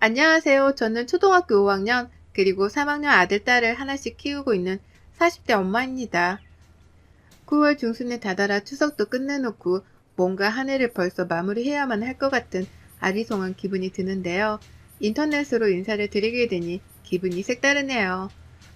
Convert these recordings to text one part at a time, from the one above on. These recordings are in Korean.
안녕하세요. 저는 초등학교 5학년 그리고 3학년 아들, 딸을 하나씩 키우고 있는 40대 엄마입니다. 9월 중순에 다다라 추석도 끝내놓고 뭔가 한 해를 벌써 마무리해야만 할 것 같은 아리송한 기분이 드는데요. 인터넷으로 인사를 드리게 되니 기분이 색다르네요.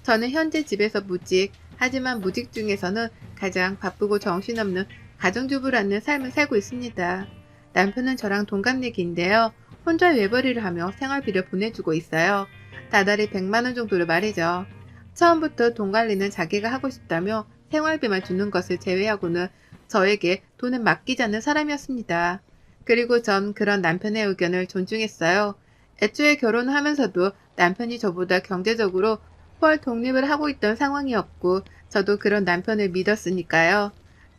저는 현재 집에서 무직, 하지만 무직 중에서는 가장 바쁘고 정신없는 가정주부라는 삶을 살고 있습니다. 남편은 저랑 동갑내기인데요. 혼자 외벌이를 하며 생활비를 보내주고 있어요. 다달이 100만 원 정도를 말이죠. 처음부터 돈 관리는 자기가 하고 싶다며 생활비만 주는 것을 제외하고는 저에게 돈을 맡기자는 사람이었습니다. 그리고 전 그런 남편의 의견을 존중했어요. 애초에 결혼을 하면서도 남편이 저보다 경제적으로 훨 독립을 하고 있던 상황이었고 저도 그런 남편을 믿었으니까요.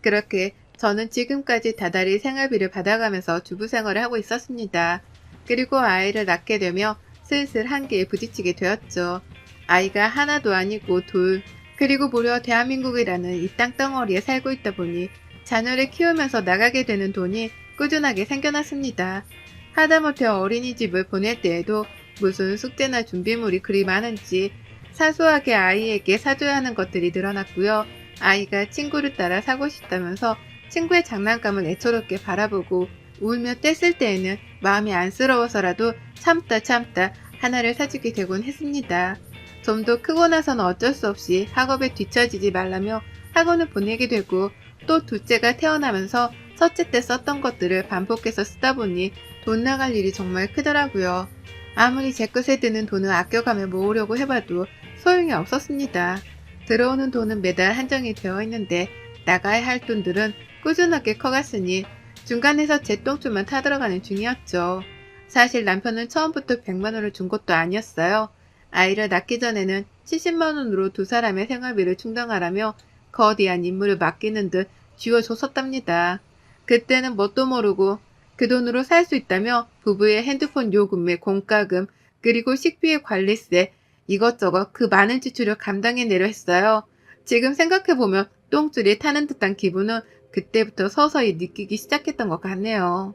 그렇게 저는 지금까지 다달이 생활비를 받아가면서 주부 생활을 하고 있었습니다. 그리고 아이를 낳게 되며 슬슬 한계에 부딪히게 되었죠. 아이가 하나도 아니고 둘, 그리고 무려 대한민국이라는 이 땅덩어리에 살고 있다 보니 자녀를 키우면서 나가게 되는 돈이 꾸준하게 생겨났습니다. 하다못해 어린이집을 보낼 때에도 무슨 숙제나 준비물이 그리 많은지 사소하게 아이에게 사줘야 하는 것들이 늘어났고요. 아이가 친구를 따라 사고 싶다면서 친구의 장난감을 애처롭게 바라보고 울며 뗐을 때에는 마음이 안쓰러워서라도 참다 하나를 사주게 되곤 했습니다. 좀 더 크고 나서는 어쩔 수 없이 학업에 뒤처지지 말라며 학원을 보내게 되고 또 둘째가 태어나면서 첫째 때 썼던 것들을 반복해서 쓰다 보니 돈 나갈 일이 정말 크더라고요. 아무리 제 것에 드는 돈을 아껴가며 모으려고 해봐도 소용이 없었습니다. 들어오는 돈은 매달 한정이 되어 있는데 나가야 할 돈들은 꾸준하게 커갔으니 중간에서 제 똥줄만 타들어가는 중이었죠. 사실 남편은 처음부터 100만 원을 준 것도 아니었어요. 아이를 낳기 전에는 70만 원으로 두 사람의 생활비를 충당하라며 거대한 임무를 맡기는 듯 쥐어줬었답니다. 그때는 뭣도 모르고 그 돈으로 살 수 있다며 부부의 핸드폰 요금에 공과금 그리고 식비의 관리세 이것저것 그 많은 지출을 감당해내려 했어요. 지금 생각해보면 똥줄이 타는 듯한 기분은 그때부터 서서히 느끼기 시작했던 것 같네요.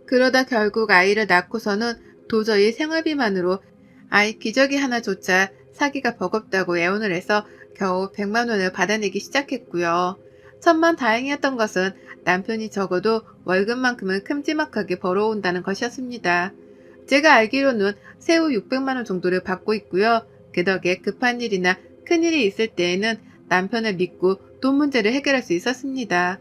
그러다 결국 아이를 낳고서는 도저히 생활비만으로 아이 기저귀 하나조차 사기가 버겁다고 애원을 해서 겨우 100만 원을 받아내기 시작했고요. 천만 다행이었던 것은 남편이 적어도 월급만큼은 큼지막하게 벌어온다는 것이었습니다. 제가 알기로는 세후 600만 원 정도를 받고 있고요. 그 덕에 급한 일이나 큰일이 있을 때에는 남편을 믿고 돈 문제를 해결할 수 있었습니다.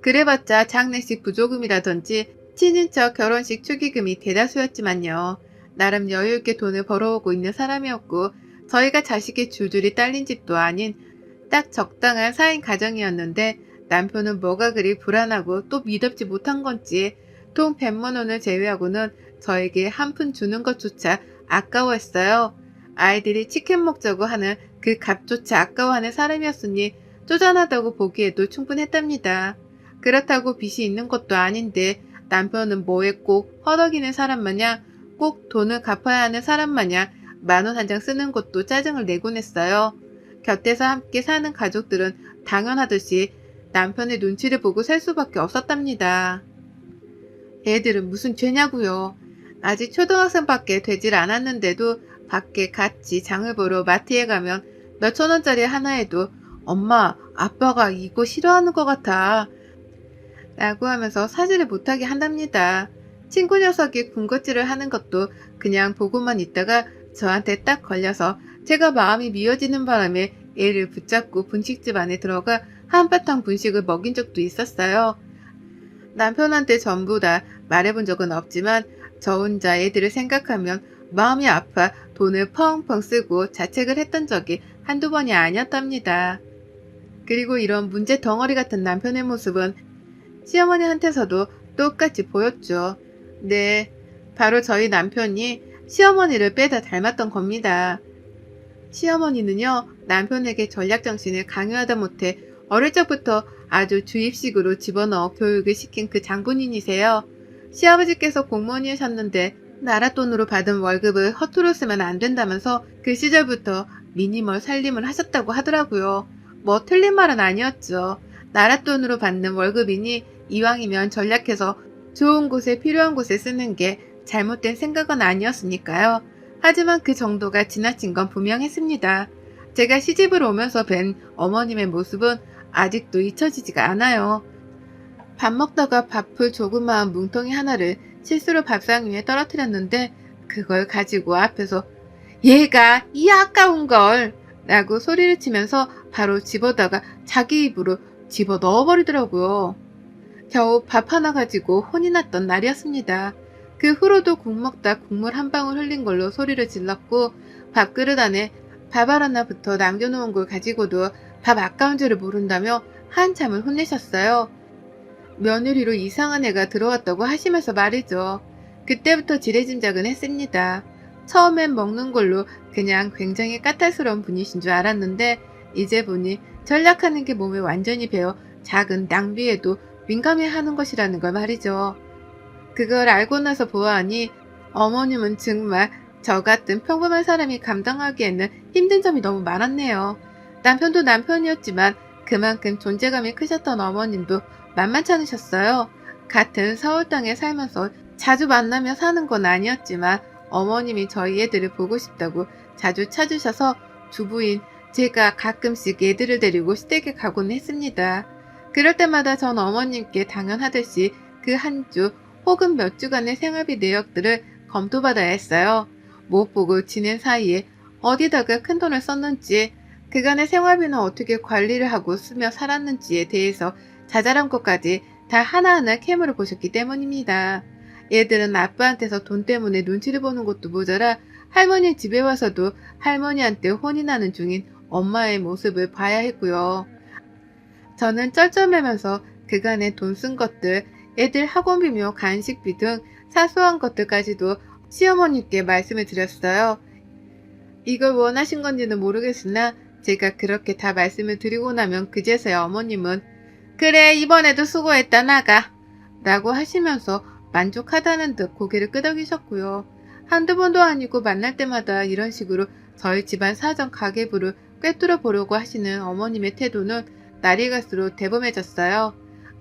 그래봤자 장례식 부조금이라든지 친인척 결혼식 축의금이 대다수였지만요. 나름 여유있게 돈을 벌어오고 있는 사람이었고 저희가 자식이 줄줄이 딸린 집도 아닌 딱 적당한 4인 가정이었는데 남편은 뭐가 그리 불안하고 또 미덥지 못한 건지 돈 100만 원을 제외하고는 저에게 한 푼 주는 것조차 아까워했어요. 아이들이 치킨 먹자고 하는 그 값조차 아까워하는 사람이었으니 쪼잔하다고 보기에도 충분했답니다. 그렇다고 빚이 있는 것도 아닌데 남편은 뭐에 꼭 허덕이는 사람 마냥 꼭 돈을 갚아야 하는 사람 마냥 10,000원 한 장 쓰는 것도 짜증을 내곤 했어요. 곁에서 함께 사는 가족들은 당연하듯이 남편의 눈치를 보고 살 수밖에 없었답니다. 애들은 무슨 죄냐고요. 아직 초등학생밖에 되질 않았는데도 밖에 같이 장을 보러 마트에 가면 몇천 원짜리 하나에도 엄마, 아빠가 이거 싫어하는 것 같아 라고 하면서 사지를 못하게 한답니다. 친구 녀석이 군것질을 하는 것도 그냥 보고만 있다가 저한테 딱 걸려서 제가 마음이 미어지는 바람에 애를 붙잡고 분식집 안에 들어가 한바탕 분식을 먹인 적도 있었어요. 남편한테 전부 다 말해본 적은 없지만 저 혼자 애들을 생각하면 마음이 아파 돈을 펑펑 쓰고 자책을 했던 적이 한두 번이 아니었답니다. 그리고 이런 문제 덩어리 같은 남편의 모습은 시어머니한테서도 똑같이 보였죠. 네, 바로 저희 남편이 시어머니를 빼다 닮았던 겁니다. 시어머니는요, 남편에게 전략정신을 강요하다 못해 어릴 적부터 아주 주입식으로 집어넣어 교육을 시킨 그 장본인이세요. 시아버지께서 공무원이셨는데 나라 돈으로 받은 월급을 허투루 쓰면 안 된다면서 그 시절부터 미니멀 살림을 하셨다고 하더라고요. 뭐 틀린 말은 아니었죠. 나라 돈으로 받는 월급이니 이왕이면 전략해서 좋은 곳에 필요한 곳에 쓰는 게 잘못된 생각은 아니었으니까요. 하지만 그 정도가 지나친 건 분명했습니다. 제가 시집을 오면서 뵌 어머님의 모습은 아직도 잊혀지지가 않아요. 밥 먹다가 밥풀 조그마한 뭉텅이 하나를 실수로 밥상 위에 떨어뜨렸는데 그걸 가지고 앞에서 얘가 이 아까운 걸 라고 소리를 치면서 바로 집어다가 자기 입으로 집어 넣어버리더라고요. 겨우 밥 하나 가지고 혼이 났던 날이었습니다. 그 후로도 국 먹다 국물 한 방울 흘린 걸로 소리를 질렀고 밥그릇 안에 밥알 하나부터 남겨놓은 걸 가지고도 밥 아까운 줄을 모른다며 한참을 혼내셨어요. 며느리로 이상한 애가 들어왔다고 하시면서 말이죠. 그때부터 지레짐작은 했습니다. 처음엔 먹는 걸로 그냥 굉장히 까탈스러운 분이신 줄 알았는데 이제 보니 전략하는 게 몸에 완전히 배어 작은 낭비에도 민감해하는 것이라는 걸 말이죠. 그걸 알고 나서 보아하니 어머님은 정말 저 같은 평범한 사람이 감당하기에는 힘든 점이 너무 많았네요. 남편도 남편이었지만 그만큼 존재감이 크셨던 어머님도 만만치 않으셨어요. 같은 서울 땅에 살면서 자주 만나며 사는 건 아니었지만 어머님이 저희 애들을 보고 싶다고 자주 찾으셔서 주부인 제가 가끔씩 애들을 데리고 시댁에 가곤 했습니다. 그럴 때마다 전 어머님께 당연하듯이 그 한 주 혹은 몇 주간의 생활비 내역들을 검토받아야 했어요. 못 보고 지낸 사이에 어디다가 큰돈을 썼는지 그간의 생활비는 어떻게 관리를 하고 쓰며 살았는지에 대해서 자잘한 것까지 다 하나하나 캐물어 보셨기 때문입니다. 얘들은 아빠한테서 돈 때문에 눈치를 보는 것도 모자라 할머니 집에 와서도 할머니한테 혼이 나는 중인 엄마의 모습을 봐야 했고요. 저는 쩔쩔매면서 그간에 돈 쓴 것들, 애들 학원비며 간식비 등 사소한 것들까지도 시어머니께 말씀을 드렸어요. 이걸 원하신 건지는 모르겠으나 제가 그렇게 다 말씀을 드리고 나면 그제서야 어머님은 그래 이번에도 수고했다 나가 라고 하시면서 만족하다는 듯 고개를 끄덕이셨고요. 한두 번도 아니고 만날 때마다 이런 식으로 저희 집안 사정 가계부를 꿰뚫어 보려고 하시는 어머님의 태도는 날이 갈수록 대범해졌어요.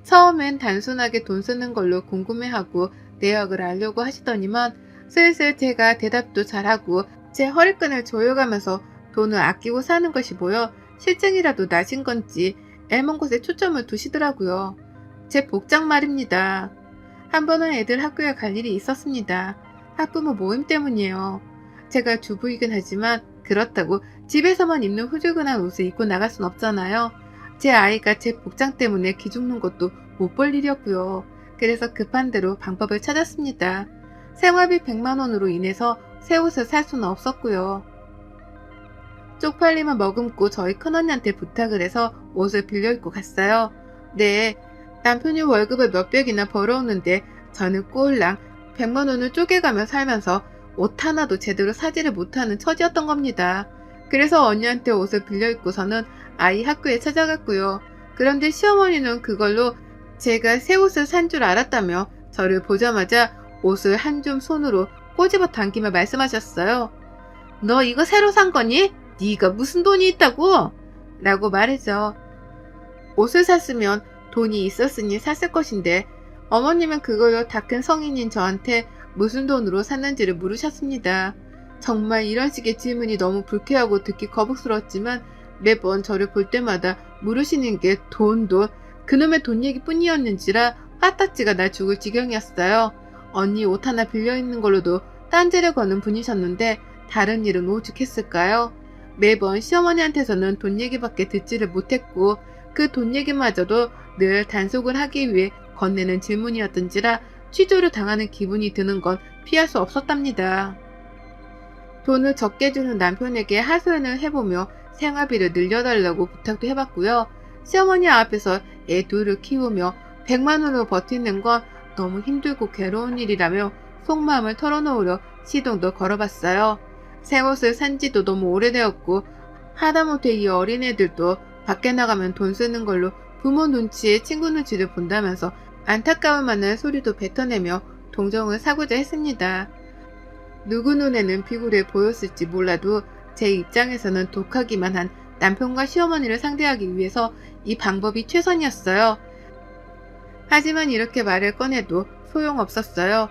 처음엔 단순하게 돈 쓰는 걸로 궁금해하고 내역을 알려고 하시더니만 슬슬 제가 대답도 잘하고 제 허리끈을 조여가면서 돈을 아끼고 사는 것이 보여 실증이라도 나신 건지 애먼 곳에 초점을 두시더라고요. 제 복장 말입니다. 한 번은 애들 학교에 갈 일이 있었습니다. 학부모 모임 때문이에요. 제가 주부이긴 하지만 그렇다고 집에서만 입는 후줄근한 옷을 입고 나갈 순 없잖아요. 제 아이가 제 복장 때문에 기죽는 것도 못 볼 일이었고요. 그래서 급한 대로 방법을 찾았습니다. 생활비 100만 원으로 인해서 새 옷을 살 수는 없었고요. 쪽팔림을 머금고 저희 큰언니한테 부탁을 해서 옷을 빌려 입고 갔어요. 네, 남편이 월급을 몇백이나 벌어오는데 저는 꼴랑 100만 원을 쪼개가며 살면서 옷 하나도 제대로 사지를 못하는 처지였던 겁니다. 그래서 언니한테 옷을 빌려 입고서는 아이 학교에 찾아갔고요. 그런데 시어머니는 그걸로 제가 새 옷을 산 줄 알았다며 저를 보자마자 옷을 한 줌 손으로 꼬집어 당기며 말씀하셨어요. 너 이거 새로 산 거니? 네가 무슨 돈이 있다고? 라고 말했죠. 옷을 샀으면 돈이 있었으니 샀을 것인데 어머님은 그걸로 다 큰 성인인 저한테 무슨 돈으로 샀는지를 물으셨습니다. 정말 이런 식의 질문이 너무 불쾌하고 듣기 거북스러웠지만 매번 저를 볼 때마다 물으시는 게 돈, 그놈의 돈 얘기뿐이었는지라 화딱지가 날 죽을 지경이었어요. 언니 옷 하나 빌려있는 걸로도 딴지를 거는 분이셨는데 다른 일은 오죽했을까요? 매번 시어머니한테서는 돈 얘기밖에 듣지를 못했고 그 돈 얘기마저도 늘 단속을 하기 위해 건네는 질문이었던지라 취조를 당하는 기분이 드는 건 피할 수 없었답니다. 돈을 적게 주는 남편에게 하소연을 해보며 생활비를 늘려달라고 부탁도 해봤고요. 시어머니 앞에서 애 둘을 키우며 100만 원으로 버티는 건 너무 힘들고 괴로운 일이라며 속마음을 털어놓으려 시동도 걸어봤어요. 새 옷을 산 지도 너무 오래되었고 하다못해 이 어린애들도 밖에 나가면 돈 쓰는 걸로 부모 눈치에 친구 눈치를 본다면서 안타까울 만한 소리도 뱉어내며 동정을 사고자 했습니다. 누구 눈에는 비굴해 보였을지 몰라도 제 입장에서는 독하기만 한 남편과 시어머니를 상대하기 위해서 이 방법이 최선이었어요. 하지만 이렇게 말을 꺼내도 소용없었어요.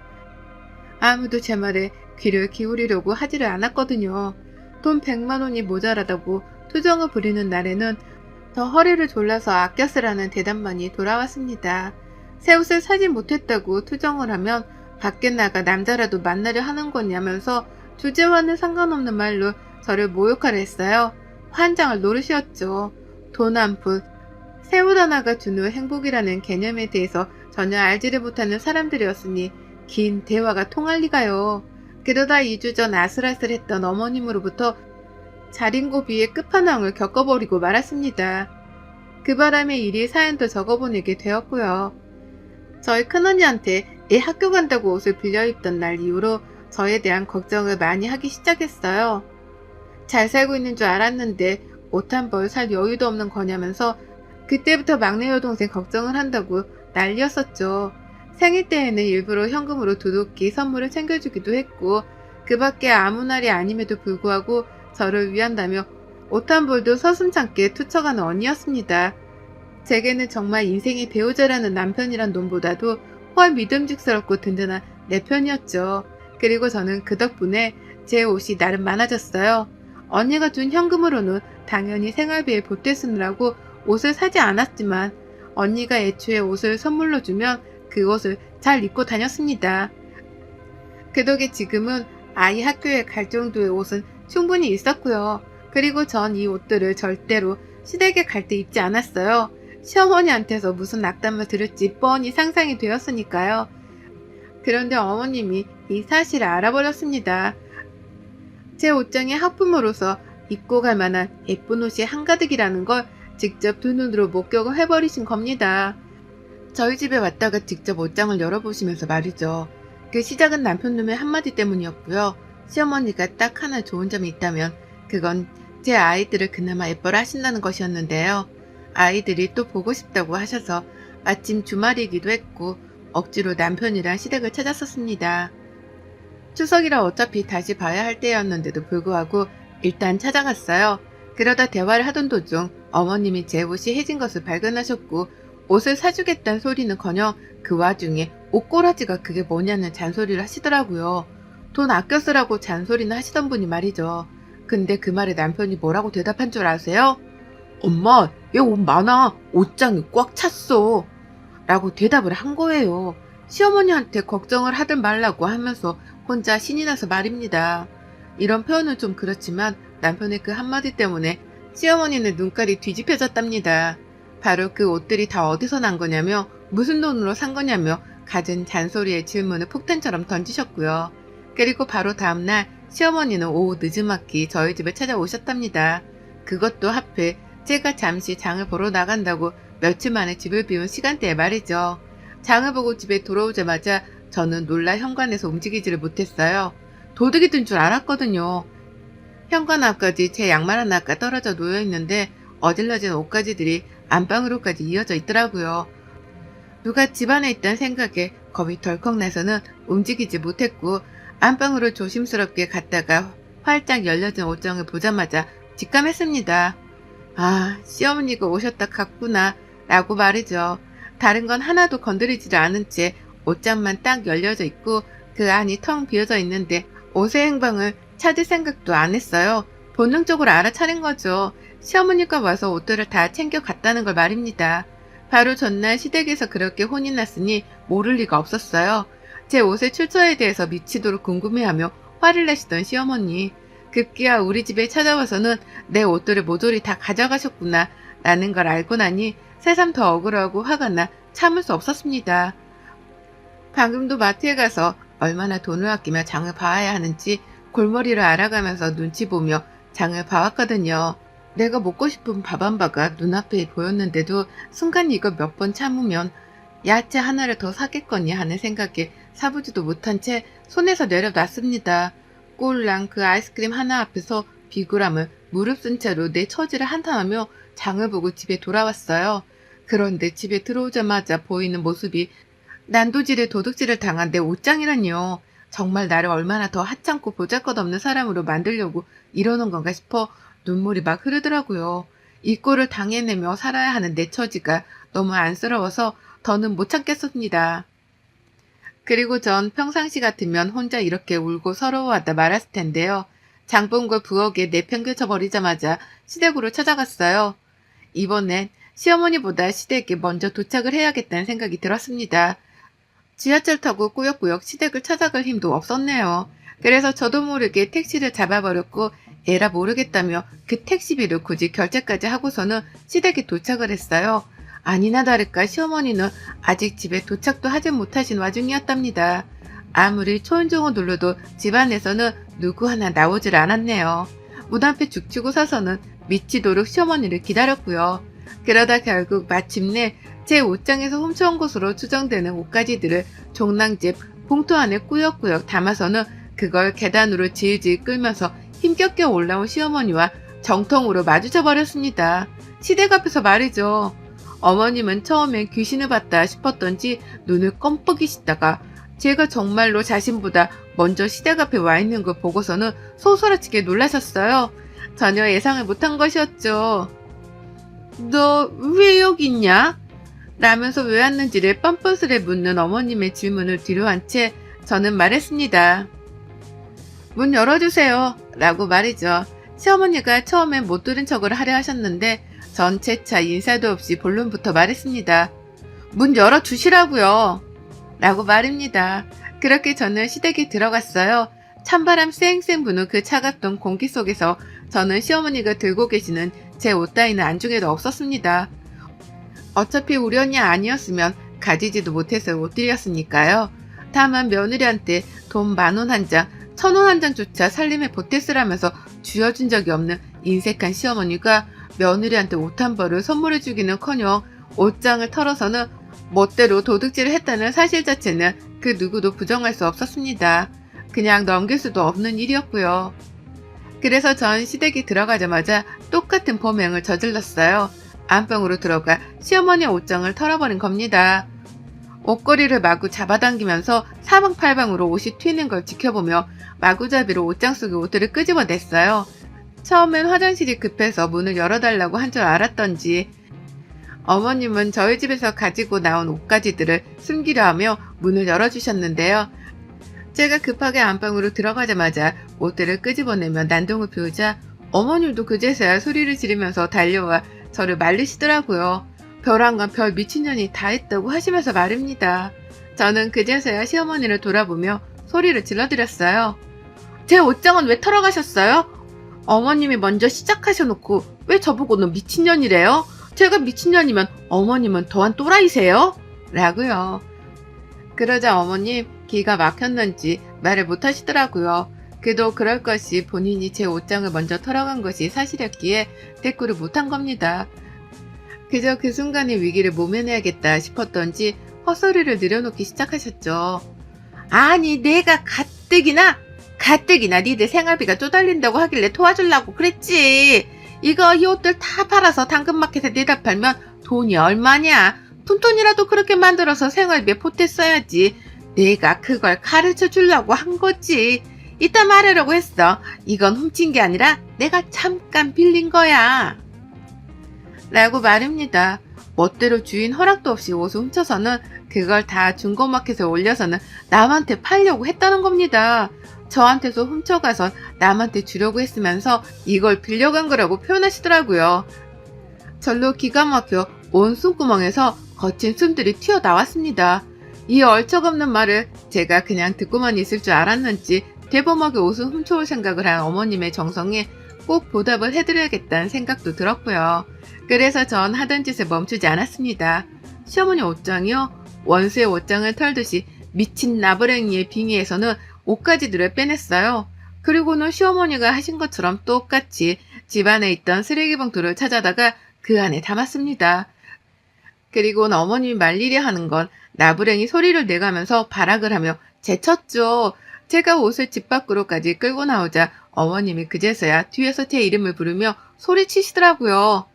아무도 제 말에 귀를 기울이려고 하지를 않았거든요. 돈 100만 원이 모자라다고 투정을 부리는 날에는 더 허리를 졸라서 아껴 쓰라는 대답만이 돌아왔습니다. 새 옷을 사지 못했다고 투정을 하면 밖에 나가 남자라도 만나려 하는 거냐면서 주제와는 상관없는 말로 저를 모욕하려 했어요. 환장을 노릇이었죠. 돈 한 푼, 새 옷 하나가 주는 행복이라는 개념에 대해서 전혀 알지를 못하는 사람들이었으니 긴 대화가 통할 리가요. 그러다 2주 전 아슬아슬했던 어머님으로부터 자린고비의 끝판왕을 겪어버리고 말았습니다. 그 바람에 일이 사연도 적어보내게 되었고요. 저희 큰언니한테 애 학교 간다고 옷을 빌려 입던 날 이후로 저에 대한 걱정을 많이 하기 시작했어요. 잘 살고 있는 줄 알았는데 옷 한 벌 살 여유도 없는 거냐면서 그때부터 막내 여동생 걱정을 한다고 난리였었죠. 생일 때에는 일부러 현금으로 두둑히 선물을 챙겨주기도 했고 그 밖에 아무 날이 아님에도 불구하고 저를 위한다며 옷 한 벌도 서슴찮게 투척하는 언니였습니다. 제게는 정말 인생의 배우자라는 남편이란 놈보다도 훨 믿음직스럽고 든든한 내 편이었죠. 그리고 저는 그 덕분에 제 옷이 나름 많아졌어요. 언니가 준 현금으로는 당연히 생활비에 보태 쓰느라고 옷을 사지 않았지만 언니가 애초에 옷을 선물로 주면 그 옷을 잘 입고 다녔습니다. 그 덕에 지금은 아이 학교에 갈 정도의 옷은 충분히 있었고요. 그리고 전 이 옷들을 절대로 시댁에 갈 때 입지 않았어요. 시어머니한테서 무슨 악담을 들을지 뻔히 상상이 되었으니까요. 그런데 어머님이 이 사실을 알아버렸습니다. 제 옷장의 하품으로서 입고 갈 만한 예쁜 옷이 한가득이라는 걸 직접 두 눈으로 목격을 해버리신 겁니다. 저희 집에 왔다가 직접 옷장을 열어보시면서 말이죠. 그 시작은 남편놈의 한마디 때문이었고요. 시어머니가 딱 하나 좋은 점이 있다면 그건 제 아이들을 그나마 예뻐라 하신다는 것이었는데요. 아이들이 또 보고 싶다고 하셔서 마침 주말이기도 했고 억지로 남편이랑 시댁을 찾았었습니다. 추석이라 어차피 다시 봐야 할 때였는데도 불구하고 일단 찾아갔어요. 그러다 대화를 하던 도중 어머님이 제 옷이 해진 것을 발견하셨고 옷을 사주겠다는 소리는커녕 그 와중에 옷꼬라지가 그게 뭐냐는 잔소리를 하시더라고요. 돈 아껴 쓰라고 잔소리는 하시던 분이 말이죠. 근데 그 말에 남편이 뭐라고 대답한 줄 아세요? 엄마, 얘 옷 많아. 옷장이 꽉 찼어. 라고 대답을 한 거예요. 시어머니한테 걱정을 하든 말라고 하면서 혼자 신이 나서 말입니다. 이런 표현은 좀 그렇지만 남편의 그 한마디 때문에 시어머니는 눈깔이 뒤집혀졌답니다. 바로 그 옷들이 다 어디서 난 거냐며 무슨 돈으로 산 거냐며 갖은 잔소리의 질문을 폭탄처럼 던지셨고요. 그리고 바로 다음날 시어머니는 오후 늦지막히 저희 집에 찾아오셨답니다. 그것도 하필 제가 잠시 장을 보러 나간다고 며칠 만에 집을 비운 시간대에 말이죠. 장을 보고 집에 돌아오자마자 저는 놀라 현관에서 움직이지를 못했어요. 도둑이 든 줄 알았거든요. 현관 앞까지 제 양말 하나가 떨어져 놓여있는데 어질러진 옷가지들이 안방으로까지 이어져 있더라고요. 누가 집안에 있다는 생각에 겁이 덜컥 나서는 움직이지 못했고 안방으로 조심스럽게 갔다가 활짝 열려진 옷장을 보자마자 직감했습니다. 아, 시어머니가 오셨다 갔구나 라고 말이죠. 다른 건 하나도 건드리지를 않은 채 옷장만 딱 열려져 있고 그 안이 텅 비어져 있는데 옷의 행방을 찾을 생각도 안 했어요. 본능적으로 알아차린 거죠. 시어머니가 와서 옷들을 다 챙겨 갔다는 걸 말입니다. 바로 전날 시댁에서 그렇게 혼이 났으니 모를 리가 없었어요. 제 옷의 출처에 대해서 미치도록 궁금해하며 화를 내시던 시어머니. 급기야 우리 집에 찾아와서는 내 옷들을 모조리 다 가져가셨구나 라는 걸 알고 나니 새삼 더 억울하고 화가 나 참을 수 없었습니다. 방금도 마트에 가서 얼마나 돈을 아끼며 장을 봐야 하는지 골머리를 알아가면서 눈치 보며 장을 봐왔거든요. 내가 먹고 싶은 밥 한 바가 눈앞에 보였는데도 순간 이거 몇 번 참으면 야채 하나를 더 사겠거니 하는 생각에 사보지도 못한 채 손에서 내려놨습니다. 꼴랑 그 아이스크림 하나 앞에서 비굴함을 무릅쓴 채로 내 처지를 한탄하며 장을 보고 집에 돌아왔어요. 그런데 집에 들어오자마자 보이는 모습이 난도질에 도둑질을 당한 내 옷장이라니요. 정말 나를 얼마나 더 하찮고 보잘것없는 사람으로 만들려고 이러는 건가 싶어 눈물이 막 흐르더라고요. 이 꼴을 당해내며 살아야 하는 내 처지가 너무 안쓰러워서 더는 못 참겠습니다. 그리고 전 평상시 같으면 혼자 이렇게 울고 서러워하다 말았을 텐데요. 장본과 부엌에 내팽개쳐 버리자마자 시댁으로 찾아갔어요. 이번엔 시어머니보다 시댁에 먼저 도착을 해야겠다는 생각이 들었습니다. 지하철 타고 꾸역꾸역 시댁을 찾아갈 힘도 없었네요. 그래서 저도 모르게 택시를 잡아버렸고 에라 모르겠다며 그 택시비를 굳이 결제까지 하고서는 시댁에 도착을 했어요. 아니나 다를까 시어머니는 아직 집에 도착도 하지 못하신 와중이었답니다. 아무리 초인종을 눌러도 집안에서는 누구 하나 나오질 않았네요. 문 앞에 죽치고 서서는 미치도록 시어머니를 기다렸고요. 그러다 결국 마침내 제 옷장에서 훔쳐온 것으로 추정되는 옷가지들을 종량제 봉투 안에 꾸역꾸역 담아서는 그걸 계단으로 질질 끌면서 힘겹게 올라온 시어머니와 정통으로 마주쳐 버렸습니다. 시댁 앞에서 말이죠. 어머님은 처음엔 귀신을 봤다 싶었던지 눈을 껌뻑이시다가 제가 정말로 자신보다 먼저 시댁 앞에 와 있는 걸 보고서는 소스라치게 놀라셨어요. 전혀 예상을 못한 것이었죠. 너 왜 여기 있냐? 라면서 왜 왔는지를 뻔뻔스레 묻는 어머님의 질문을 뒤로한 채 저는 말했습니다. 문 열어주세요. 라고 말이죠. 시어머니가 처음엔 못 들은 척을 하려 하셨는데 전 채차 인사도 없이 본론부터 말했습니다. 문 열어주시라고요. 라고 말입니다. 그렇게 저는 시댁에 들어갔어요. 찬바람 쌩쌩 부는 그 차갑던 공기 속에서 저는 시어머니가 들고 계시는 제 옷 따위는 안중에도 없었습니다. 어차피 우연이 아니었으면 가지지도 못해서 옷들이었으니까요. 다만 며느리한테 돈 10,000원 한 장, 1,000원 한 장조차 살림에 보탰으라면서 쥐어준 적이 없는 인색한 시어머니가 며느리한테 옷 한 벌을 선물해주기는커녕 옷장을 털어서는 멋대로 도둑질을 했다는 사실 자체는 그 누구도 부정할 수 없었습니다. 그냥 넘길 수도 없는 일이었고요. 그래서 전 시댁에 들어가자마자 똑같은 범행을 저질렀어요. 안방으로 들어가 시어머니 옷장을 털어버린 겁니다. 옷걸이를 마구 잡아당기면서 사방팔방으로 옷이 튀는 걸 지켜보며 마구잡이로 옷장 속의 옷들을 끄집어냈어요. 처음엔 화장실이 급해서 문을 열어달라고 한 줄 알았던지 어머님은 저희 집에서 가지고 나온 옷가지들을 숨기려 하며 문을 열어주셨는데요. 제가 급하게 안방으로 들어가자마자 옷들을 끄집어내며 난동을 피우자 어머님도 그제서야 소리를 지르면서 달려와 저를 말리시더라고요. 벼랑간 별 미친년이 다 했다고 하시면서 말입니다. 저는 그제서야 시어머니를 돌아보며 소리를 질러드렸어요. 제 옷장은 왜 털어가셨어요? 어머님이 먼저 시작하셔놓고 왜 저보고는 미친년이래요? 제가 미친년이면 어머님은 더한 또라이세요? 라고요. 그러자 어머님 기가 막혔는지 말을 못하시더라고요. 그도 그럴 것이 본인이 제 옷장을 먼저 털어간 것이 사실이었기에 대꾸를 못한 겁니다. 그저 그 순간의 위기를 모면해야겠다 싶었던지 헛소리를 늘여놓기 시작하셨죠. 아니 내가 가뜩이나 니들 생활비가 쪼달린다고 하길래 도와주려고 그랬지. 이 옷들 다 팔아서 당근마켓에 내다 팔면 돈이 얼마냐. 푼돈이라도 그렇게 만들어서 생활비에 보탰어야지. 내가 그걸 가르쳐 주려고 한 거지. 이따 말하려고 했어. 이건 훔친 게 아니라 내가 잠깐 빌린 거야. 라고 말입니다. 멋대로 주인 허락도 없이 옷을 훔쳐서는 그걸 다 중고마켓에 올려서는 남한테 팔려고 했다는 겁니다. 저한테서 훔쳐가선 남한테 주려고 했으면서 이걸 빌려간 거라고 표현하시더라고요. 절로 기가 막혀 온 숨구멍에서 거친 숨들이 튀어나왔습니다. 이 얼척없는 말을 제가 그냥 듣고만 있을 줄 알았는지 대범하게 옷을 훔쳐올 생각을 한 어머님의 정성에 꼭 보답을 해드려야겠다는 생각도 들었고요. 그래서 전 하던 짓을 멈추지 않았습니다. 시어머니 옷장이요? 원수의 옷장을 털듯이 미친 나부랭이의 빙의에서는 옷가지들을 빼냈어요. 그리고는 시어머니가 하신 것처럼 똑같이 집안에 있던 쓰레기 봉투를 찾아다가 그 안에 담았습니다. 그리고는 어머님이 말리려 하는 건 나부랭이 소리를 내가면서 발악을 하며 제쳤죠. 제가 옷을 집 밖으로까지 끌고 나오자 어머님이 그제서야 뒤에서 제 이름을 부르며 소리치시더라고요.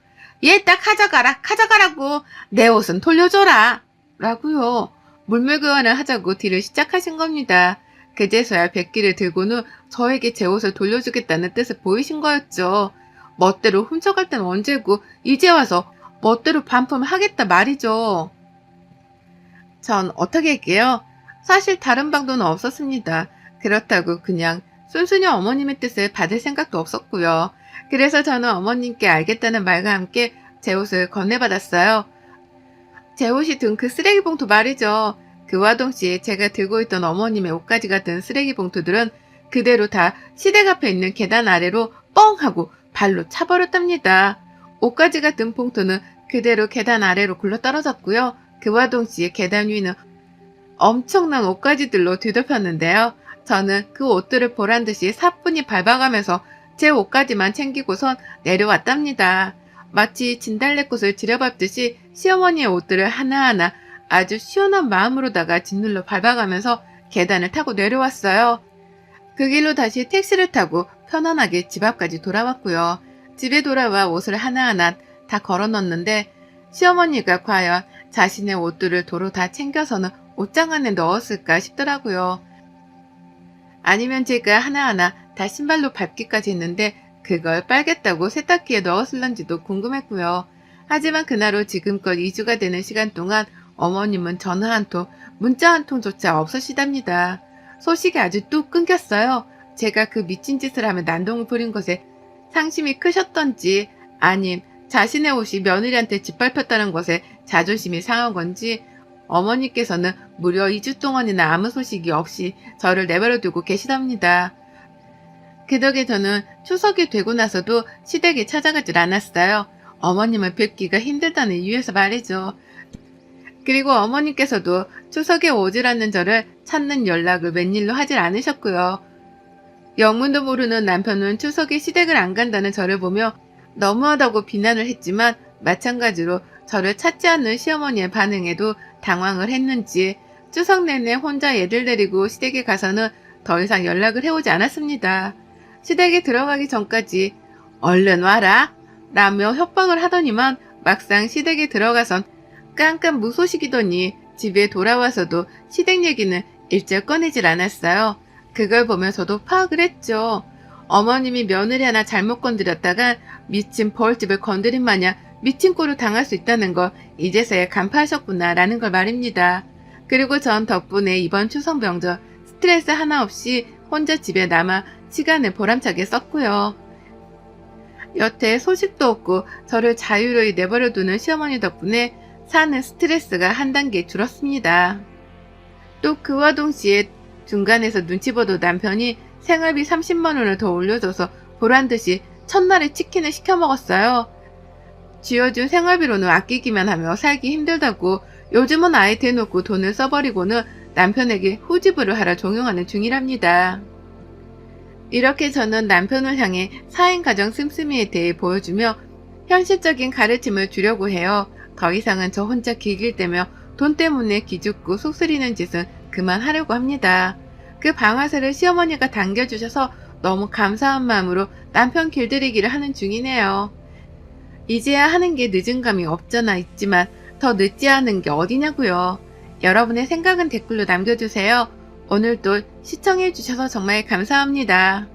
얘 딱 가져가라고. 내 옷은 돌려줘라. 라고요. 물물교환을 하자고 딜을 시작하신 겁니다. 그제서야 백기를 들고는 저에게 제 옷을 돌려주겠다는 뜻을 보이신 거였죠. 멋대로 훔쳐갈 땐 언제고 이제 와서 멋대로 반품을 하겠다 말이죠. 전 어떻게 할게요? 사실 다른 방도는 없었습니다. 그렇다고 그냥 순순히 어머님의 뜻을 받을 생각도 없었고요. 그래서 저는 어머님께 알겠다는 말과 함께 제 옷을 건네받았어요. 제 옷이 든 그 쓰레기 봉투 말이죠. 그와 동시에 제가 들고 있던 어머님의 옷가지가 든 쓰레기 봉투들은 그대로 다 시댁 앞에 있는 계단 아래로 뻥 하고 발로 차버렸답니다. 옷가지가 든 봉투는 그대로 계단 아래로 굴러떨어졌고요. 그와 동시에 계단 위는 엄청난 옷가지들로 뒤덮였는데요. 저는 그 옷들을 보란듯이 사뿐히 밟아가면서 제 옷가지만 챙기고선 내려왔답니다. 마치 진달래꽃을 지려밟듯이 시어머니의 옷들을 하나하나 아주 시원한 마음으로다가 짓눌러 밟아가면서 계단을 타고 내려왔어요. 그 길로 다시 택시를 타고 편안하게 집 앞까지 돌아왔고요. 집에 돌아와 옷을 하나하나 다 걸어 넣었는데 시어머니가 과연 자신의 옷들을 도로 다 챙겨서는 옷장 안에 넣었을까 싶더라고요. 아니면 제가 하나하나 다 신발로 밟기까지 했는데 그걸 빨겠다고 세탁기에 넣었을런지도 궁금했고요. 하지만 그날 후 지금껏 2주가 되는 시간 동안 어머님은 전화 한 통, 문자 한 통조차 없으시답니다. 소식이 아주 뚝 끊겼어요. 제가 그 미친 짓을 하며 난동을 부린 것에 상심이 크셨던지 아님 자신의 옷이 며느리한테 짓밟혔다는 것에 자존심이 상한 건지 어머니께서는 무려 2주 동안이나 아무 소식이 없이 저를 내버려두고 계시답니다. 그 덕에 저는 추석이 되고 나서도 시댁에 찾아가질 않았어요. 어머님을 뵙기가 힘들다는 이유에서 말이죠. 그리고 어머님께서도 추석에 오질 않는 저를 찾는 연락을 웬일로 하질 않으셨고요. 영문도 모르는 남편은 추석에 시댁을 안 간다는 저를 보며 너무하다고 비난을 했지만 마찬가지로 저를 찾지 않는 시어머니의 반응에도 당황을 했는지 추석 내내 혼자 애들 데리고 시댁에 가서는 더 이상 연락을 해오지 않았습니다. 시댁에 들어가기 전까지 얼른 와라 라며 협박을 하더니만 막상 시댁에 들어가선 깜깜 무소식이더니 집에 돌아와서도 시댁 얘기는 일절 꺼내질 않았어요. 그걸 보면 저도 파악을 했죠. 어머님이 며느리 하나 잘못 건드렸다가 미친 벌집을 건드린 마냥 미친 꼴을 당할 수 있다는 걸 이제서야 간파하셨구나 라는 걸 말입니다. 그리고 전 덕분에 이번 추석 명절 스트레스 하나 없이 혼자 집에 남아 시간을 보람차게 썼고요. 여태 소식도 없고 저를 자유로이 내버려두는 시어머니 덕분에 사는 스트레스가 한 단계 줄었습니다. 또 그와 동시에 중간에서 눈치 보던 남편이 생활비 30만 원을 더 올려줘서 보란듯이 첫날에 치킨을 시켜 먹었어요. 쥐어준 생활비로는 아끼기만 하며 살기 힘들다고 요즘은 아예 대놓고 돈을 써버리고는 남편에게 후지부를 하라 종용하는 중이랍니다. 이렇게 저는 남편을 향해 4인 가정 씀씀이에 대해 보여주며 현실적인 가르침을 주려고 해요. 더 이상은 저 혼자 기길대며 돈 때문에 기죽고 속쓰리는 짓은 그만하려고 합니다. 그 방아쇠를 시어머니가 당겨주셔서 너무 감사한 마음으로 남편 길들이기를 하는 중이네요. 이제야 하는 게 늦은 감이 없잖아 있지만 더 늦지 않은 게 어디냐고요. 여러분의 생각은 댓글로 남겨주세요. 오늘도 시청해주셔서 정말 감사합니다.